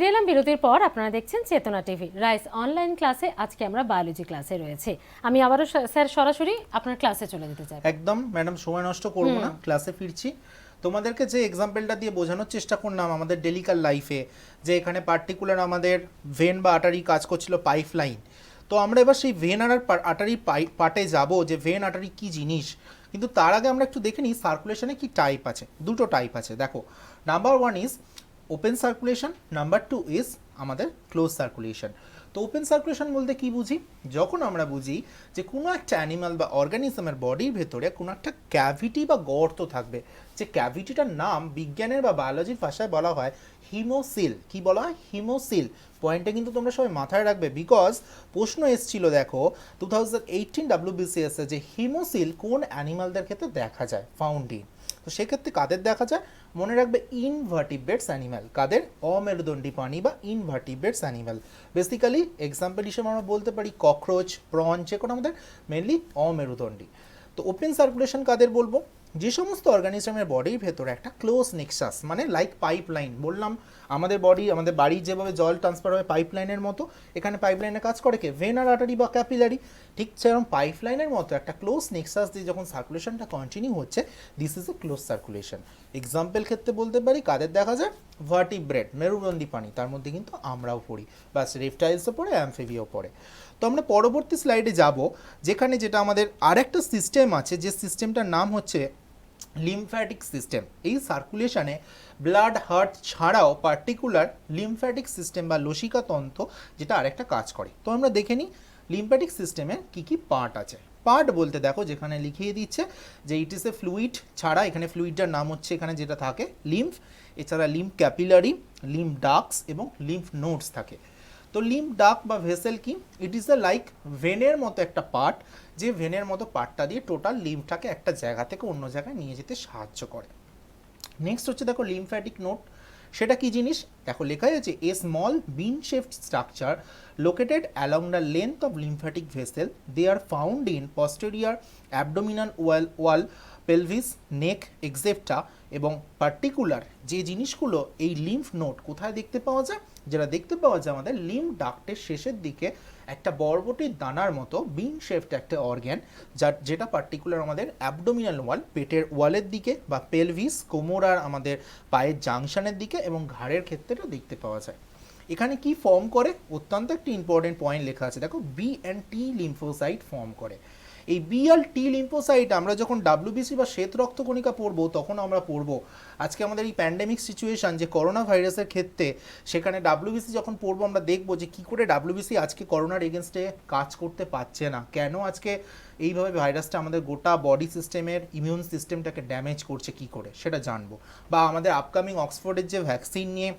ফিরে এলাম বিরতির পর। আপনারা দেখছেন চেতনা টিভি রাইস অনলাইন ক্লাসে। আজকে আমরা বায়োলজি ক্লাসে রয়েছে। আমি আবারও স্যার সরাসরি আপনার ক্লাসে চলে যেতে চাই। একদম ম্যাডাম, সময় নষ্ট করব না, ক্লাসে ফিরছি। তোমাদেরকে যে এক্সাম্পলটা দিয়ে বোঝানোর চেষ্টা করলাম আমাদের ডেলিকাল লাইফে, যে এখানে পার্টিকুলার আমাদের ভেন বা আটারি কাজ করছিল পাইপ লাইন। তো আমরা এবার সেই ভেন আর আটারি পার্টে যাব, যে ভেন আটারি কি জিনিস। কিন্তু তার আগে আমরা একটু দেখে নিই সার্কুলেশনে কি টাইপ আছে। দুটো টাইপ আছে, দেখো। Number one is open circulation, number two is আমাদের ক্লোজ সার্কুলেশন। তো ওপেন সার্কুলেশন বলতে কি বুঝি? যখন আমরা বুঝি যে কোনো একটা অ্যানিমাল বা অর্গানিজমের বডির ভেতরে কোনো একটা ক্যাভিটি বা গর্ত থাকবে, যে ক্যাভিটিটার নাম বিজ্ঞানের বা বায়োলজির ভাষায় বলা হয় হিমোসিল। কি বলা হয়? হিমোসিল। পয়েন্টটা কিন্তু তোমরা সবাই মাথায় রাখবে, বিকজ প্রশ্ন এসেছিল, দেখো 2018 WBCS যে হিমোসিল কোন অ্যানিমালদের ক্ষেত্রে দেখা যায়, ফাউন্ড ইন। তো সেক্ষেত্রে কাদের দেখা যায়? মনে রাখবে ইনভার্টিব্রেটস অ্যানিম্যাল। কাদের? অমেরুদণ্ডী প্রাণী বা ইনভার্টিব্রেটস অ্যানিম্যাল। বেসিক্যালি এক্সাম্পল হিসেবে আমরা বলতে পারি ককরোচ, প্রন, যে কোনো আমাদের মেনলি অমেরুদণ্ডী। তো ওপেন সার্কুলেশন কাদের বলবো? যে সমস্ত অর্গানিজমের বডির ভেতরে একটা ক্লোজ নেক্সাস, মানে লাইক পাইপ লাইন। বললাম আমাদের আমাদের বাড়ির যেভাবে জল ট্রান্সফার হয় পাইপ লাইনের মতো, এখানে পাইপ লাইনে কাজ করে কে? ভেন আর আর্টারি বা ক্যাপিলারি। ঠিক সেরকম পাইপ লাইনের মতো একটা ক্লোজ নেক্সাস দিয়ে যখন সার্কুলেশনটা কন্টিনিউ হচ্ছে, this is a close circulation. Example ক্ষেত্রে বলতে পারি কাদের দেখা যায়? ভার্টিব্রেট, মেরুদণ্ডী প্রাণী, তার মধ্যে কিন্তু আমরাও পড়ি, বাস রেপটাইলসও পড়ে, অ্যামফিবিয়াও পড়ে। তো আমরা পরবর্তী স্লাইডে যাব, যেখানে যেটা আমাদের আরেকটা সিস্টেম আছে, যে সিস্টেমটার নাম হচ্ছে লিমফ্যাটিক সিস্টেম। এই সার্কুলেশনে ব্লাড হার্ট ছাড়াও পার্টিকুলার লিমফ্যাটিক সিস্টেম বা লসিকা তন্ত্র, যেটা আরেকটা কাজ করে। তো আমরা দেখে নিই লিমফ্যাটিক সিস্টেমে কি কি পার্ট আছে। পার্ট বলতে দেখো যেখানে লিখিয়ে দিচ্ছে যে ইট ইস এ ফ্লুইড, ছাড়া এখানে ফ্লুইডটার নাম হচ্ছে এখানে যেটা থাকে লিম্ফ। এছাড়া লিম্ফ ক্যাপিলারি, লিম্ফ ডাক্টস এবং লিম্ফ নোডস থাকে। তো লিম্ফ ডাক্ট বা ভেসেল কি? ইট ইজ এ লাইক ভেনের মতো একটা পার্ট, যে ভেনের মতো পার্টটা দিয়ে টোটাল লিম্ফটাকে একটা জায়গা থেকে অন্য জায়গায় নিয়ে যেতে সাহায্য করে। নেক্সট হচ্ছে দেখো লিমফ্যাটিক নোড। সেটা কি জিনিস? দেখো লেখাই আছে a small bean shaped structure located along the length of lymphatic vessel. They are found in posterior abdominal wall, pelvis, neck, এক্সেপ্টা। এবং পার্টিকুলার যে জিনিসগুলো এই লিম্ফ নোড কোথায় দেখতে পাওয়া যায়? যেটা দেখতে পাওয়া যায় আমাদের লিম্ফ ডাক্টের শেষের দিকে একটা বরবটির দানার মতো বিন শেপড একটা অর্গ্যান, যেটা পার্টিকুলার আমাদের অ্যাবডোমিনাল ওয়াল, পেটের ওয়ালের দিকে, বা পেলভিস, কোমর আর আমাদের পায়ের জাংশনের দিকে এবং ঘাড়ের ক্ষেত্রেও দেখতে পাওয়া যায়। এখানে কি ফর্ম করে? অত্যন্ত একটি ইম্পর্টেন্ট পয়েন্ট লেখা আছে, দেখো B and T lymphocyte form করে। এই বি আর টি লিম্ফোসাইট আমরা যখন ডাব্লিউবিসি বা শ্বেত রক্তকণিকা পড়বো, তখন আমরা পড়বো আজকে আমাদের এই প্যান্ডেমিক সিচুয়েশান যে করোনা ভাইরাসের ক্ষেত্রে, সেখানে ডাব্লিউবিসি যখন পড়বো আমরা দেখবো যে কী করে ডাব্লিউবিসি আজকে করোনার এগেনস্টে কাজ করতে পারছে না, কেন আজকে এইভাবে ভাইরাসটা আমাদের গোটা বডি সিস্টেমের ইমিউন সিস্টেমটাকে ড্যামেজ করছে কি করে, সেটা জানবো। বা আমাদের আপকামিং অক্সফোর্ডের যে ভ্যাকসিন নিয়ে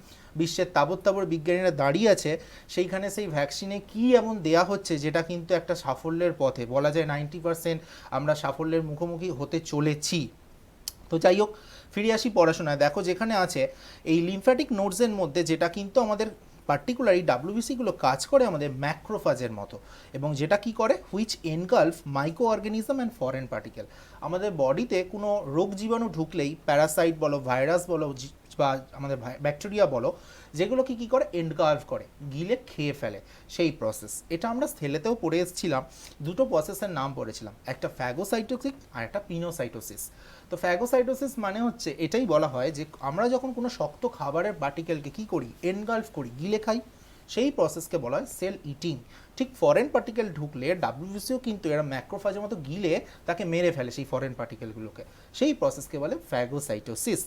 বিশ্বের তাবর বিজ্ঞানীরা দাঁড়িয়ে আছে, সেইখানে সেই ভ্যাকসিনে কি এমন দেয়া হচ্ছে যেটা কিন্তু একটা সাফল্যের পথে, বলা যায় 90% আমরা সাফল্যের মুখোমুখি হতে চলেছি। তো যাই হোক, ফিরে আসি পড়াশোনায়। দেখো যেখানে আছে এই লিমফ্যাটিক নোডসের মধ্যে, যেটা কিন্তু আমাদের পার্টিকুলার এই ডাব্লিউবিসিগুলো কাজ করে আমাদের ম্যাক্রোফাজের মতো, এবং যেটা কি করে? Which engulf micro organism and foreign particle. আমাদের বডিতে কোনো রোগ জীবাণু ঢুকলেই, প্যারাসাইট বলো, ভাইরাস বলো, বা আমাদের ব্যাকটেরিয়া বলো, যেগুলো কি করে? এনগালফ করে, গিলে খেয়ে ফেলে, সেই প্রসেস। এটা আমরা ছেলেতেও পড়ে এসেছিলাম, দুটো প্রসেসের নাম পড়েছিলাম, একটা ফ্যাগোসাইটোসিস আর একটা পিনোসাইটোসিস। তো ফ্যাগোসাইটোসিস মানে হচ্ছে এটাই বলা হয় যে আমরা যখন কোনো শক্ত খাবারের পার্টিকেলকে কী করি? এনগালফ করি, গিলে খাই, সেই প্রসেসকে বলা হয় সেল ইটিং। ঠিক ফরেন পার্টিকেল ঢুকলে ডাব্লিউবিসিও কিন্তু এরা ম্যাক্রোফাজের মতো গিলে তাকে মেরে ফেলে সেই ফরেন পার্টিকেলগুলোকে, সেই প্রসেসকে বলে ফ্যাগোসাইটোসিস।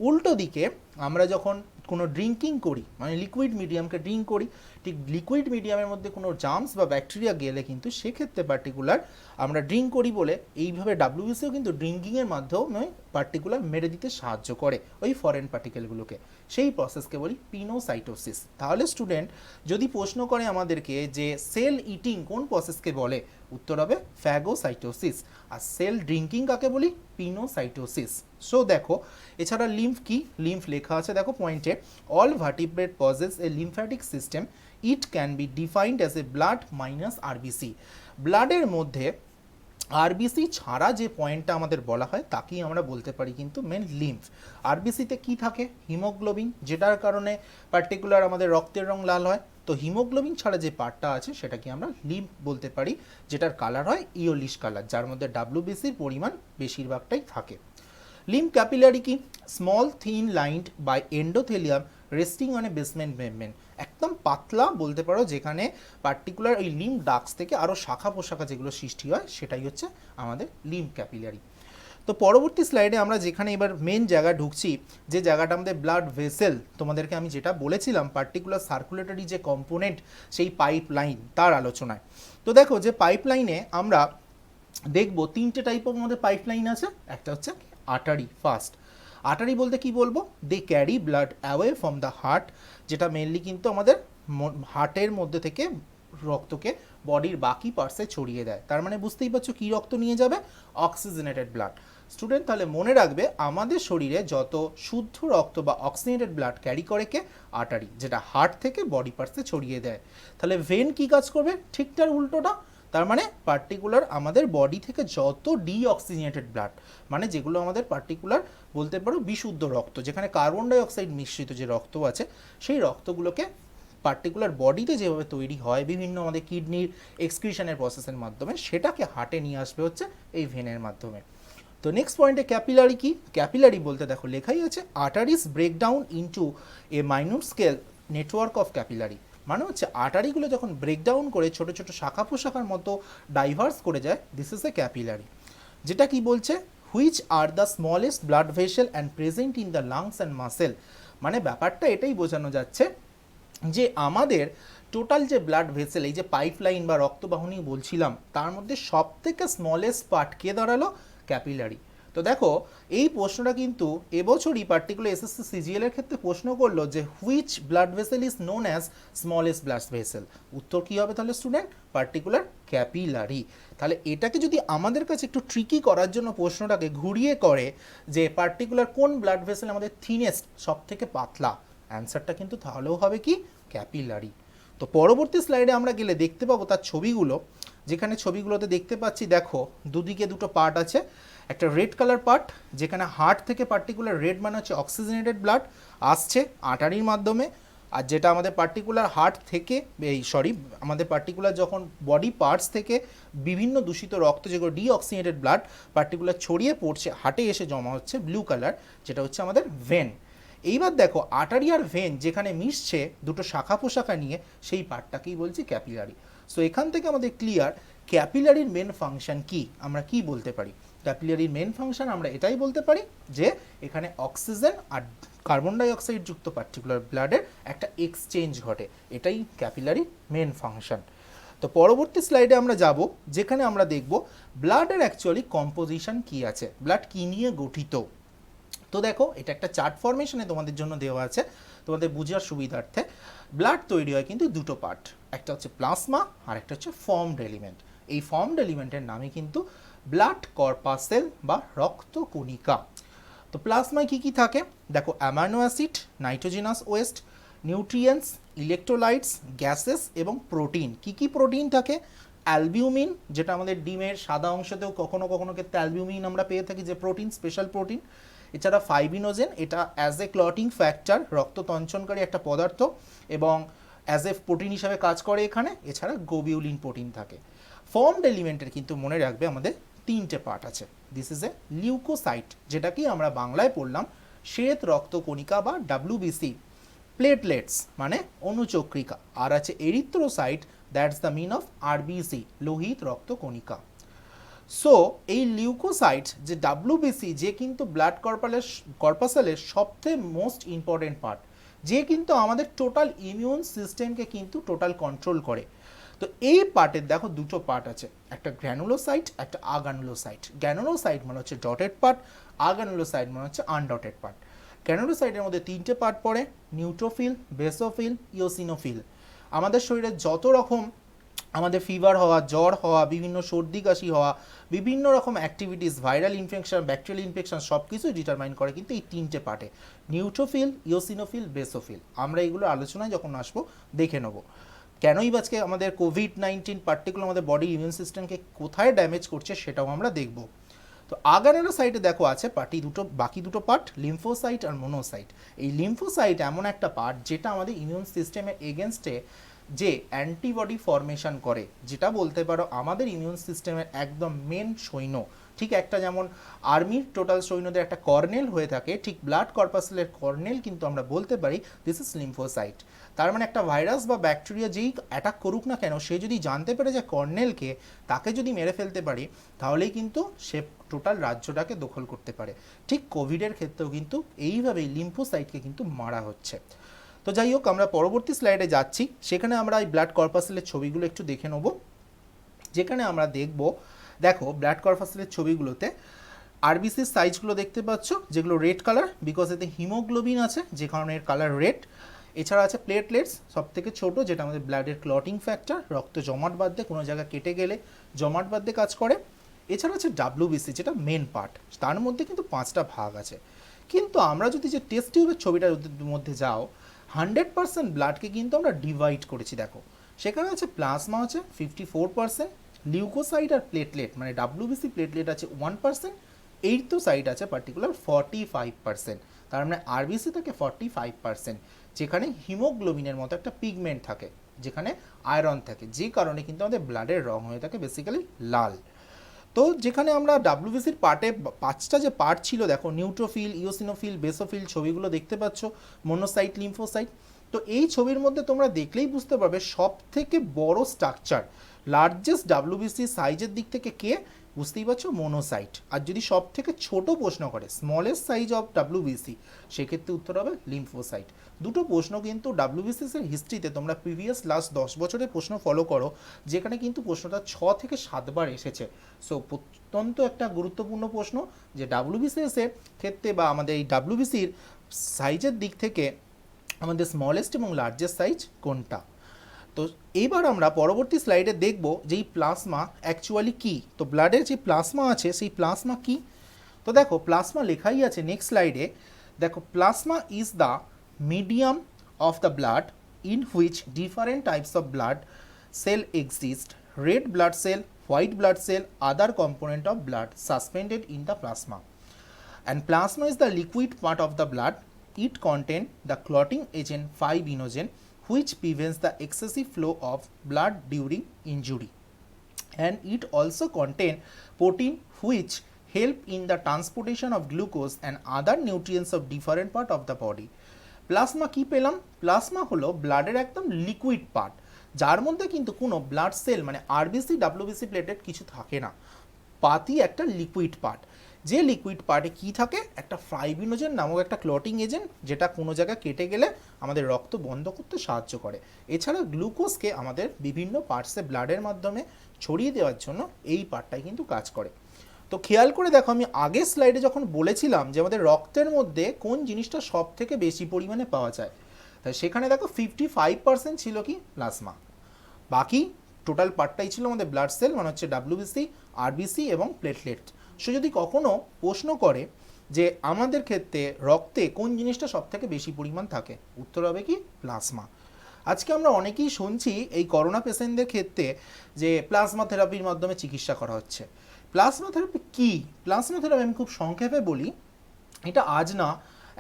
উল্টো দিকে আমরা যখন কোনো ড্রিঙ্কিং করি, মানে লিকুইড মিডিয়ামকে ড্রিঙ্ক করি, ঠিক লিকুইড মিডিয়ামের মধ্যে কোনো জার্মস বা ব্যাকটেরিয়া গেলে কিন্তু সেক্ষেত্রে পার্টিকুলার আমরা ড্রিঙ্ক করি বলে, এইভাবে ডাব্লিউবিসিও কিন্তু ড্রিঙ্কিংয়ের মাধ্যমে পার্টিকুলার মেরে দিতে সাহায্য করে ওই ফরেন পার্টিকেলগুলোকে, সেই প্রসেসকে বলি পিনোসাইটোসিস। তাহলে স্টুডেন্ট যদি প্রশ্ন করে আমাদেরকে যে সেল ইটিং কোন প্রসেসকে বলে, উত্তর হবে ফ্যাগোসাইটোসিস। আর সেল ড্রিঙ্কিং কাকে বলি? পিনোসাইটোসিস। সো দেখো এছাড়া লিম্ফ কি? লিম্ফ লেখা আছে দেখো পয়েন্টে, all vertebrate possess a lymphatic system, it can be defined as a blood minus RBC. ব্লাডের মধ্যে আরবিসি ছাড়া যে পয়েন্টটা আমাদের বলা হয় তাকেই আমরা বলতে পারি কিন্তু মেন লিম্ফ। আরবিসিতে কি থাকে? হিমোগ্লোবিন, যেটার কারণে পার্টিকুলার আমাদের রক্তের রং লাল হয়। তো হিমোগ্লোবিন ছাড়া যে পার্টটা আছে সেটাকে আমরা লিম্ফ বলতে পারি, যেটার কালার হয় ইয়োলিশ কালার, যার মধ্যে ডাব্লিউবিসির পরিমাণ বেশিরভাগটাই থাকে। লিম্ফ ক্যাপিলারি কি? Small thin lined by endothelium resting on a basement membrane, একদম পাতলা বলতে পারো, যেখানে পার্টিকুলার এই লিম্ফ ডাক্স থেকে আরও শাখা পোশাখা যেগুলো সৃষ্টি হয় সেটাই হচ্ছে আমাদের লিম্ফ ক্যাপিলারি। তো পরবর্তী স্লাইডে আমরা যেখানে এবার মেন জায়গা ঢুকছি, যে জায়গাটা আমাদের ব্লাড ভেসেল, তোমাদেরকে আমি যেটা বলেছিলাম পার্টিকুলার সার্কুলেটরি যে কম্পোনেন্ট সেই পাইপ লাইন তার আলোচনায়। তো দেখো যে পাইপ লাইনে আমরা দেখবো তিনটে টাইপ অফ আমাদের পাইপ লাইন আছে। একটা হচ্ছে আর্টারি। ফার্স্ট আর্টারি বলতে কি বলবো? They carry blood away from the heart, যেটা মেনলি কিন্তু আমাদের হার্টের মধ্যে থেকে রক্তকে বডির বাকি পার্টসে ছড়িয়ে দেয়। তার মানে বুঝতেই পারছো কি রক্ত নিয়ে যাবে? Oxygenated blood. স্টুডেন্ট তাহলে মনে রাখবে আমাদের শরীরে যত শুদ্ধ রক্ত বা অক্সিজেনেটেড ব্লাড ক্যারি করে কে? আর্টারি, যেটা হার্ট থেকে বডি পার্টসে ছড়িয়ে দেয়। তাহলে ভেন কি কাজ করবে? ঠিক তার উল্টোটা। তার মানে পার্টিকুলার আমাদের বডি থেকে যত ডিঅক্সিজেনেটেড ব্লাড, মানে যেগুলো আমাদের পার্টিকুলার বলতে পারো বিশুদ্ধ রক্ত, যেখানে কার্বন ডাইঅক্সাইড মিশ্রিত যে রক্ত আছে, সেই রক্তগুলোকে পার্টিকুলার বডিতে যেভাবে তৈরি হয় বিভিন্ন আমাদের কিডনির এক্সক্রিশনের প্রসেসের মাধ্যমে, সেটাকে হার্টে নিয়ে আসবে হচ্ছে এই ভেনের মাধ্যমে। তো নেক্সট পয়েন্টে ক্যাপিলারি কি? ক্যাপিলারি বলতে দেখো লেখাই আছে arteries breakdown into a minor scale network of capillary, মানে হচ্ছে আর্টারিগুলো যখন ব্রেকডাউন করে ছোট ছোট শাখা প্রশাখার মতো ডাইভার্স করে যায়, দিস ইজ এ ক্যাপিলারি। যেটা কি বলছে? Which are the smallest blood vessel and present in the lungs and muscle, মানে ব্যাপারটা এটাই বোঝানো যাচ্ছে যে আমাদের টোটাল যে ব্লাড ভেসেল, এই যে পাইপলাইন বা রক্তবাহিনী বলছিলাম, তার মধ্যে সব থেকে স্মলেস্ট পার্ট কে দাঁড়ালো? ক্যাপিলারি। তো দেখো এই প্রশ্নটা কিন্তু এবছরই পার্টিকুলার এসএসসি সিজিএল এর ক্ষেত্রে প্রশ্ন করলো যে which blood vessel is known as smallest blood vessel. উত্তর কি হবে তাহলে স্টুডেন্ট? Particular capillary. তাহলে এটাকে যদি আমাদের কাছে একটু ট্রিকি করার জন্য প্রশ্নটাকে ঘুরিয়ে করে যে পার্টিকুলার কোন ব্লাড ভেসেল আমাদের থিনেস্ট, সব থেকে পাতলা, অ্যান্সারটা কিন্তু তাহলেও হবে কি? ক্যাপিলারি। তো পরবর্তী স্লাইডে আমরা গেলে দেখতে পাবো তার ছবিগুলো, যেখানে ছবিগুলোতে দেখতে পাচ্ছি দেখো দুদিকে দুটো পার্ট আছে। একটা রেড কালার পার্ট, যেখানে হার্ট থেকে পার্টিকুলার রেড মানে হচ্ছে অক্সিজেনেটেড ব্লাড আসছে আর্টারির মাধ্যমে, আর যেটা আমাদের পার্টিকুলার হার্ট থেকে আমাদের পার্টিকুলার যখন বডি পার্টস থেকে বিভিন্ন দূষিত রক্ত যেগুলো ডিঅক্সিজেনেটেড ব্লাড পার্টিকুলার ছড়িয়ে পড়ছে হার্টে এসে জমা হচ্ছে ব্লু কালার, যেটা হচ্ছে আমাদের ভেন। এইবার দেখো আর্টারি আর ভেন যেখানে মিশছে দুটো শাখা পোশাখা নিয়ে, সেই পার্টটাকেই বলছি ক্যাপিলারি। সো এখান থেকে আমাদের ক্লিয়ার ক্যাপিলারির মেন ফাংশন কি, আমরা কি বলতে পারি? ক্যাপিলারির মেন ফাংশন আমরা এটাই বলতে পারি যে এখানে অক্সিজেন আর কার্বন ডাইঅক্সাইড যুক্ত পার্টিকুলার ব্লাডের একটা এক্সচেঞ্জ ঘটে, এটাই ক্যাপিলারির মেন ফাংশন। তো পরবর্তী স্লাইডে আমরা যাব, যেখানে আমরা দেখব ব্লাডের অ্যাকচুয়ালি কম্পোজিশন কি আছে, ব্লাড কি নিয়ে গঠিত। তো দেখো এটা একটা চার্ট ফরমেশনে তোমাদের জন্য দেওয়া আছে তোমাদের বোঝার সুবিধার্থে। ব্লাড তৈরি হয় কিন্তু দুটো পার্ট, একটা হচ্ছে প্লাজমা আর একটা হচ্ছে ফর্মড এলিমেন্ট। এই ফর্মড এলিমেন্টের নামে কিন্তু ব্লাড কর্পাসেল বা রক্তকণিকা। তো প্লাজমায় কি কি থাকে দেখো? Amino acid, nitrogenous West, nutrients, electrolytes, gases এবং প্রোটিন। কি কি প্রোটিন থাকে? অ্যালবিউমিন, যেটা আমাদের ডিমের সাদা অংশতেও কখনো কখনো ক্ষেত্রে অ্যালবিউমিন আমরা পেয়ে থাকি, যে প্রোটিন, স্পেশাল প্রোটিন। এছাড়া ফাইবিনোজেন, এটা অ্যাজ এ ক্লটিং ফ্যাক্টর, রক্ত তঞ্চনকারী একটা পদার্থ এবং অ্যাজ এ প্রোটিন হিসাবে কাজ করে এখানে। এছাড়া গোবিউলিন প্রোটিন থাকে। ফর্মড এলিমেন্টের কিন্তু মনে রাখবে আমাদের তিনটে পার্ট আছে। দিস ইজ এ লিউকোসাইট, যেটা কি আমরা বাংলায় পড়লাম শ্বেত রক্তকণিকা বা ডাব্লিউবিসি, প্লেটলেটস মানে অনুচক্রিকা, আর আছে erythrocyte, that's the mean of RBC, লোহিত রক্তকণিকা। সো এই লিউকোসাইট যে ডাব্লিউবিসি, যে কিন্তু ব্লাড কর্পাসেলের সবথেকে মোস্ট ইম্পর্টেন্ট পার্ট, যে কিন্তু আমাদের টোটাল ইমিউন সিস্টেমকে কিন্তু টোটাল কন্ট্রোল করে। তো এই পার্টের দেখো দুটো পার্ট আছে, একটা গ্র্যানুলোসাইট, একটা আগানুলোসাইট। গ্র্যানুলোসাইট মানে হচ্ছে ডটেড পার্ট, আগানুলোসাইট মানে হচ্ছে আনডটেড পার্ট। গ্র্যানুলোসাইটের মধ্যে তিনটে পার্ট পড়ে, নিউট্রোফিল, বেসোফিল, ইওসিনোফিল। আমাদের শরীরে যত রকম আমাদের ফিভার হওয়া, জ্বর হওয়া, বিভিন্ন সর্দি কাশি হওয়া, বিভিন্ন রকম activities, viral infection, bacterial infection, সব কিছুই ডিটারমাইন করে কিন্তু এই তিনটে পার্টে, নিউট্রোফিল, ইওসিনোফিল, বেসোফিল। আমরা এগুলো আলোচনায় যখন আসবো দেখে নেব। কেনই বা আজকে আমাদের কোভিড-19 পার্টিকুলার আমাদের বডি ইমিউন সিস্টেমকে কোথায় ড্যামেজ করছে সেটাও আমরা দেখব। তো আগানোর সাইডে দেখো আছে বাকি দুটো পার্ট, লিম্ফোসাইট আর মোনোসাইট। এই লিম্ফোসাইট এমন একটা পার্ট যেটা আমাদের ইমিউন সিস্টেমের এগেনস্টে যে অ্যান্টিবডি ফর্মেশন করে, যেটা বলতে পারো আমাদের ইমিউন সিস্টেমের একদম মেন সৈন্য। ঠিক একটা যেমন আর্মির টোটাল সৈন্যদের একটা কর্নেল হয়ে থাকে, ঠিক ব্লাড কর্পাসেলের কর্নেল কিন্তু আমরা বলতে পারি দিস ইজ লিম্ফোসাইট। তার মানে একটা ভাইরাস বা ব্যাকটেরিয়া যেই অ্যাটাক করুক না কেন, সে যদি জানতে পারে যে কর্নেলকে, তাকে যদি মেরে ফেলতে পারি, তাহলেই কিন্তু সে টোটাল রাজ্যটাকে দখল করতে পারে। ঠিক কোভিডের ক্ষেত্রেও কিন্তু এইভাবেই লিম্ফোসাইটকে কিন্তু মারা হচ্ছে। তো যাই হোক, আমরা পরবর্তী স্লাইডে যাচ্ছি। সেখানে আমরা এই ব্লাড কর্পাসেলের ছবিগুলো একটু দেখে নেব, যেখানে আমরা দেখো ব্লাড কর্পাসেলের ছবিগুলোতে আরবিসির সাইজগুলো দেখতে পাচ্ছ, যেগুলো রেড কালার, বিকজ এতে হিমোগ্লোবিন আছে, যে কারণে এর কালার রেড। এছাড়া আছে প্লেটলেটস, সব থেকে ছোটো, যেটা আমাদের ব্লাডের ক্লটিং ফ্যাক্টর, রক্ত জমাট বাঁধতে, কোনো জায়গা কেটে গেলে জমাট বাঁধতে কাজ করে। এছাড়া আছে ডাব্লিউবিসি, যেটা মেন পার্ট, তার মধ্যে কিন্তু 5টা ভাগ আছে। কিন্তু আমরা যদি যে টেস্ট টিউবের ছবিটার মধ্যে যাও, 100% ব্লাডকে কিন্তু আমরা ডিভাইড করেছি। দেখো সেখানে আছে প্লাজমা আছে 54%, লিউকোসাইট আর প্লেটলেট মানে ডাব্লিউবিসি প্লেটলেট আছে 1%, এইরথ্রোসাইট আছে পার্টিকুলার 45%। তার মানে আরবিসি থাকে 45%, যেখানে হিমোগ্লোবিনের মতো একটা পিগমেন্ট থাকে, যেখানে আয়রন থাকে, যে কারণে কিন্তু আমাদের ব্লাডের রং হয়ে থাকে বেসিক্যালি লাল। তো যেখানে আমরা ডাব্লিউবিসির পার্টে 5টা যে পার্ট ছিল, দেখো নিউট্রোফিল, ইওসিনোফিল, বেসোফিল, ছবিগুলো দেখতে পাচ্ছ, মোনোসাইট, লিম্ফোসাইট। তো এই ছবির মধ্যে তোমরা দেখলেই বুঝতে পারবে সব থেকে বড় স্ট্রাকচার, লার্জেস্ট ডাব্লিউবিসি সাইজের দিক থেকে কে, বুঝতেই পারছো, মোনোসাইট। আর যদি সব থেকে ছোট প্রশ্ন করে স্মলেস্ট সাইজ অফ ডাব্লিউবিসি, সেক্ষেত্রে উত্তর হবে লিম্ফোসাইট। দুটো প্রশ্ন কিন্তু ডাব্লিউবিসিসের হিস্ট্রিতে তোমরা প্রিভিয়াস লাস্ট 10 বছরের প্রশ্ন ফলো করো, যেখানে কিন্তু প্রশ্নটা 6 থেকে 7 বার এসেছে। সো অত্যন্ত একটা গুরুত্বপূর্ণ প্রশ্ন যে ডাব্লিউবিসিএসের ক্ষেত্রে বা আমাদের এই ডাব্লিউবিসির সাইজের দিক থেকে আমাদের স্মলেস্ট এবং লার্জেস্ট সাইজ কোনটা। তো এইবার আমরা পরবর্তী স্লাইডে দেখব যে এই প্লাজমা অ্যাকচুয়ালি কী। তো ব্লাডের যে প্লাজমা আছে সেই প্লাজমা কী। তো দেখো প্লাজমা লেখাই আছে নেক্সট স্লাইডে। দেখো plasma is the medium of the blood in which different types of blood cell exist, red blood cell, white blood cell, other component of blood suspended in the plasma. And plasma is the liquid part of the blood. It contains the clotting agent 5-inogen, which prevents the excessive flow of blood during injury. And it also contains protein which help in the transportation of glucose and other nutrients of different part of the body. Plasma কি পেলাম? Plasma হলো ব্লাডের একদম liquid part, যার মধ্যে কিন্তু কোনো blood cell মানে আরবিসি, ডাব্লিউবিসি প্লেটেড কিছু থাকে না। পাতি একটা লিকুইড পার্ট, যে লিকুইড পার্টে কি থাকে, একটা ফাইব্রিনোজেন নামক একটা ক্লটিং এজেন্ট, যেটা কোনো জায়গায় কেটে গেলে আমাদের রক্ত বন্ধ করতে সাহায্য করে। এছাড়া গ্লুকোজকে আমাদের বিভিন্ন পার্টসে ব্লাডের মাধ্যমে ছড়িয়ে দেওয়ার জন্য এই পার্টটাই কিন্তু কাজ করে। তো খেয়াল করে দেখো, আমি আগের স্লাইডে যখন বলেছিলাম যে আমাদের রক্তের মধ্যে কোন জিনিসটা সব থেকে বেশি পরিমাণে পাওয়া যায়, তাই সেখানে দেখো 55% ছিল কি প্লাজমা, বাকি টোটাল পার্টটাই ছিল আমাদের ব্লাড সেল, মানে হচ্ছে ডাব্লিউবিসি, আরবিসি এবং প্লেটলেট। সো যদি কখনো প্রশ্ন করে যে আমাদের ক্ষেত্রে রক্তে কোন জিনিসটা সব থেকে বেশি পরিমাণ থাকে, উত্তর হবে কি প্লাজমা। আজকে আমরা অনেকেই শুনছি এই করোনা পেশেন্টদের ক্ষেত্রে যে প্লাজমা থেরাপির মাধ্যমে চিকিৎসা করা হচ্ছে। প্লাজমা থেরাপি কী? প্লাজমা থেরাপি আমি খুব সংক্ষেপে বলি, এটা আজ না,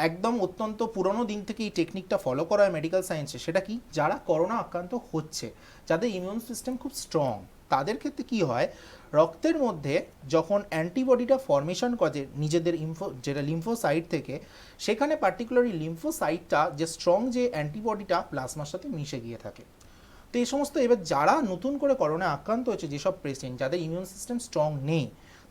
একদম অত্যন্ত পুরনো দিন থেকে এই টেকনিকটা ফলো করা হয় মেডিকেল সায়েন্সে। সেটা কি, যারা করোনা আক্রান্ত হচ্ছে, যাদের ইমিউন সিস্টেম খুব স্ট্রং, তাদের ক্ষেত্রে কি হয়, রক্তের মধ্যে যখন অ্যান্টিবডিটা ফর্মেশন করে নিজেদের যেটা লিম্ফোসাইট থেকে, সেখানে পার্টিকুলারলি লিম্ফোসাইটটা যে স্ট্রং যে অ্যান্টিবডিটা প্লাজমার সাথে মিশে গিয়ে থাকে। তো এই সমস্ত এবার যারা নতুন করে করোনা আক্রান্ত হয়েছে, যেসব পেশেন্ট যাদের ইমিউন সিস্টেম স্ট্রং নেই,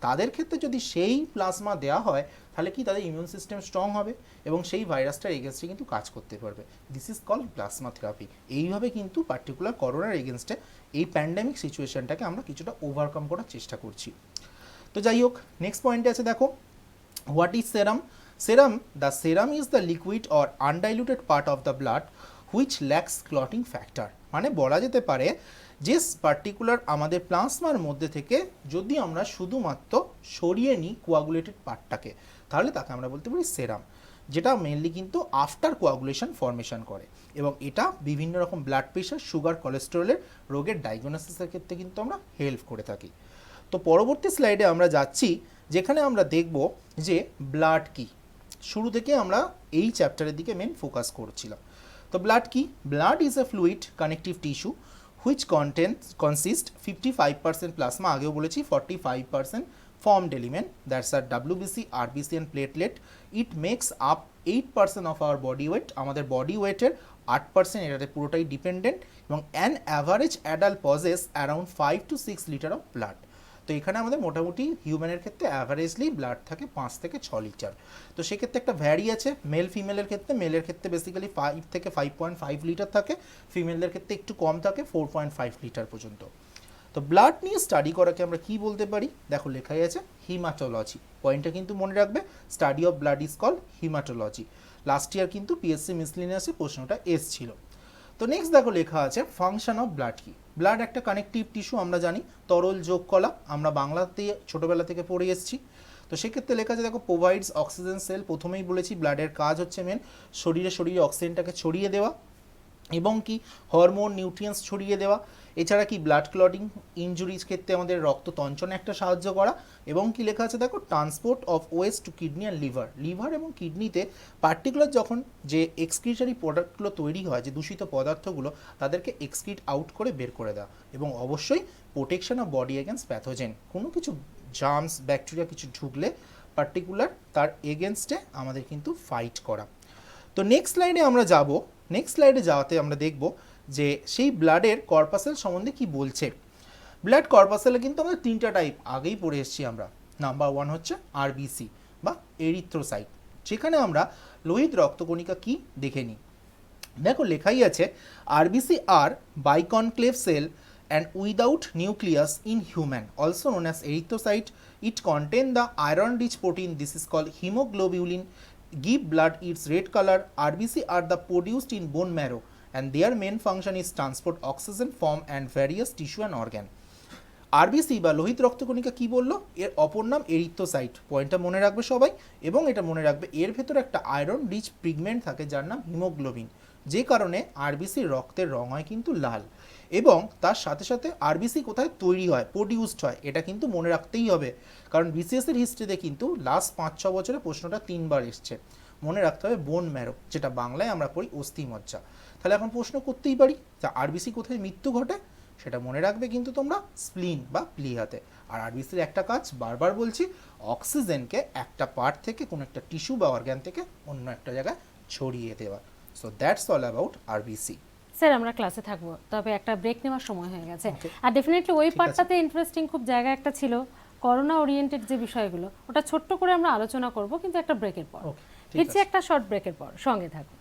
তাদের ক্ষেত্রে যদি সেই প্লাজমা দেওয়া হয়, তাহলে কি তাদের ইমিউন সিস্টেম স্ট্রং হবে এবং সেই ভাইরাসটার এগেনস্টে কিন্তু কাজ করতে পারবে। This is called plasma therapy. এইভাবে কিন্তু পার্টিকুলার করোনার এগেনস্টে এই প্যান্ডেমিক সিচুয়েশনটাকে আমরা কিছুটা ওভারকাম করার চেষ্টা করছি। তো যাই হোক, নেক্সট পয়েন্টে আছে দেখো, what is serum? The serum is the liquid or undiluted part of the blood which lacks clotting factor. মানে বলা যেতে পারে যে পার্টিকুলার আমাদের প্লাজমার মধ্যে থেকে যদি আমরা শুধুমাত্র সরিয়ে নিই কোয়াগুলেটেড পার্টটাকে, তাহলে তাকে আমরা বলতে পারি সেরাম। যেটা মেনলি কিন্তু আফটার কোয়াগুলেশন ফর্মেশন করে, এবং এটা বিভিন্ন রকম ব্লাড প্রেশার, সুগার, কোলেস্টেরলের রোগের ডায়াগনোসিসের ক্ষেত্রে কিন্তু আমরা হেল্প করে থাকি। তো পরবর্তী স্লাইডে আমরা যাচ্ছি, যেখানে আমরা দেখব যে ব্লাড কি। শুরু থেকে আমরা এই চ্যাপ্টারের দিকে মেন ফোকাস করছিলাম। তো ব্লাড কি? Blood is a fluid connective tissue which consist 55% plasma, আগেও বলেছি 45% formed element, that's our WBC, RBC and platelet. It makes up 8% of our body weight. আমাদের বডি ওয়েটের 8% এটাতে পুরোটাই ডিপেন্ডেন্ট, এবং an average adult possess around 5 to 6 litre of blood. তো এখানে আমাদের মোটামুটি হিউম্যানের ক্ষেত্রে অ্যাভারেজলি ব্লাড থাকে 5 থেকে 6 লিটার। তো সেক্ষেত্রে একটা ভ্যারি আছে মেল ফিমেলের ক্ষেত্রে। মেলের ক্ষেত্রে বেসিক্যালি 5 থেকে 5.5 লিটার থাকে, ফিমেলদের ক্ষেত্রে একটু কম থাকে 4.5 লিটার পর্যন্ত। তো ব্লাড নিয়ে স্টাডি করাকে আমরা কি বলতে পারি? দেখো লেখাই আছে হিমাটোলজি। পয়েন্টটা কিন্তু মনে রাখবে, study of blood is called haematology. Last year কিন্তু পিএসসি মিসলিনিয়াসে প্রশ্নটা এসছিল। তো নেক্সট দেখো লেখা আছে ফাংশন অফ ব্লাড কি। ব্লাড একটা কানেকটিভ টিস্যু, আমরা জানি তরল যোগ কলা, আমরা বাংলাতে ছোটোবেলা থেকে পড়ে এসেছি। তো সেক্ষেত্রে লেখা আছে দেখো প্রোভাইডস অক্সিজেন সেল। প্রথমেই বলেছি ব্লাডের কাজ হচ্ছে মেন শরীরে অক্সিজেনটাকে ছড়িয়ে দেওয়া, এবং কি হরমোন, নিউট্রিয়েন্টস ছড়িয়ে দেওয়া। এছাড়া কি ব্লাড ক্লটিং ইনজুরিজ ক্ষেত্রে আমাদের রক্ত তঞ্চনে একটা সাহায্য করা, এবং কি লেখা আছে দেখো transport of West two kidney and liver. Liver এবং কিডনিতে পার্টিকুলার যখন যে এক্সক্রিটারি প্রোডাক্টগুলো তৈরি হয়, যে দূষিত পদার্থগুলো, তাদেরকে এক্সক্রিট আউট করে বের করে দেওয়া, এবং অবশ্যই protection of body against pathogen. কোনো কিছু জার্মস, ব্যাকটেরিয়া কিছু ঢুকলে পার্টিকুলার তার এগেনস্টে আমাদের কিন্তু ফাইট করা। তো নেক্সট স্লাইডে আমরা যাব। নেক্সট স্লাইডে যাওয়াতে আমরা দেখব যে সেই ব্লাডের কর্পাসেল সম্বন্ধে কি বলছে। ব্লাড কর্পাসেলে কিন্তু আমাদের 3টা টাইপ আগেই পড়ে এসেছি আমরা। নাম্বার 1 হচ্ছে আরবিসি বা এরিথ্রোসাইট, যেখানে আমরা লোহিত রক্তকণিকা কি দেখে নিই। দেখো লেখাই আছে আরবিসি আর biconcave cell and without nucleus in human, also known as erythrocyte. It contain the iron rich protein, this is called hemoglobin, give blood its red color. RBC are the produced in bone marrow and their main function is transport oxygen from and various tissue and organ. RBC বা লোহিত রক্তকণিকা কি বললো? এর অপর নাম erythrocyte. পয়েন্টটা মনে রাখবে সবাই, এবং এটা মনে রাখবে এর ভেতরে একটা আয়রন রিচ পিগমেন্ট থাকে যার নাম হিমোগ্লোবিন, যে কারণে আরবিসির রক্তের রং হয় কিন্তু লাল। এবং তার সাথে সাথে আরবিসি কোথায় তৈরি হয়, প্রডিউসড হয়, এটা কিন্তু মনে রাখতেই হবে, কারণ বিসিএসের হিস্ট্রিতে কিন্তু লাস্ট 5-6 বছরে প্রশ্নটা 3বার এসছে। মনে রাখতে হবে বোন ম্যারো, যেটা বাংলায় আমরা পড়ি অস্থি মজ্জা। তাহলে এখন প্রশ্ন করতেই পারি যে আরবিসি কোথায় মৃত্যু ঘটে, সেটা মনে রাখবে কিন্তু তোমরা স্প্লিন বা প্লিহাতে। আর আরবিসির একটা কাজ বারবার বলছি, অক্সিজেনকে একটা পার্ট থেকে কোনো একটা টিস্যু বা অর্গ্যান থেকে অন্য একটা জায়গায় ছড়িয়ে দেওয়া। So that's all about RBC. Sir আমরা ক্লাসে থাকবো, তবে একটা ব্রেক নেওয়ার সময় হয়ে গেছে। Okay. আর ডেফিনেটলি ওই ঠিক আছে। পার্টটাতে ইন্টারেস্টিং খুব জায়গা একটা ছিল, করোনা ওরিয়েন্টেড যে বিষয়গুলো, ওটা ছোট্ট করে আমরা আলোচনা করব কিন্তু একটা ব্রেকের পর। Okay, ঠিক ফিরছি আছে। একটা শর্ট ব্রেকের পর, সঙ্গে থাকুন।